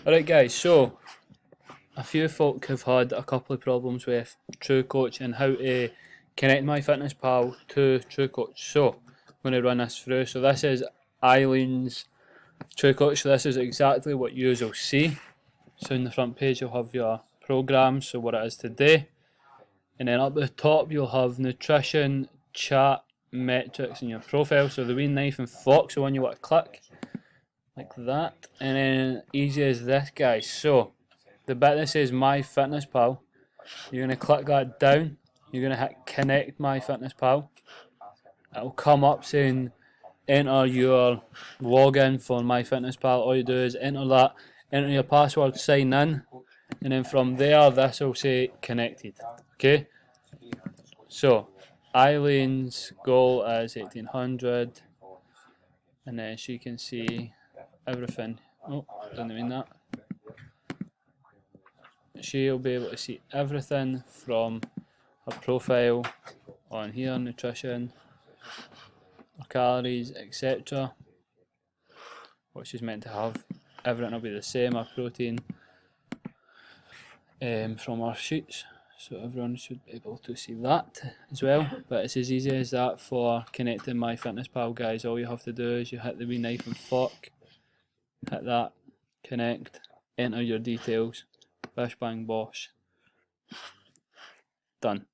Alright guys, so a few folk have had a couple of problems with TrueCoach and how to connect MyFitnessPal to TrueCoach. So I'm going to run this through. So this is Eileen's TrueCoach. So this is exactly what you will see. So in the front page you'll have your programs, so what it is today. And then up the top you'll have nutrition, chat, metrics and your profile. So the wee knife and fork, so when you want to click, like that. And then easy as this guys. So the bit that says MyFitnessPal, you're going to click that down. You're going to hit connect MyFitnessPal. It'll come up saying enter your login for MyFitnessPal. All you do is enter that, enter your password, sign in, and then from there this will say connected. Okay, so Eileen's goal is 1800, and then she can see everything. Oh, didn't mean that. She'll be able to see everything from her profile on here, nutrition, her calories, etc. What she's meant to have. Everything will be the same, her protein from our sheets. So everyone should be able to see that as well. But it's as easy as that for connecting MyFitnessPal, guys. All you have to do is you hit the wee knife and fork, hit that, connect, enter your details. Bish bang bosh. Done.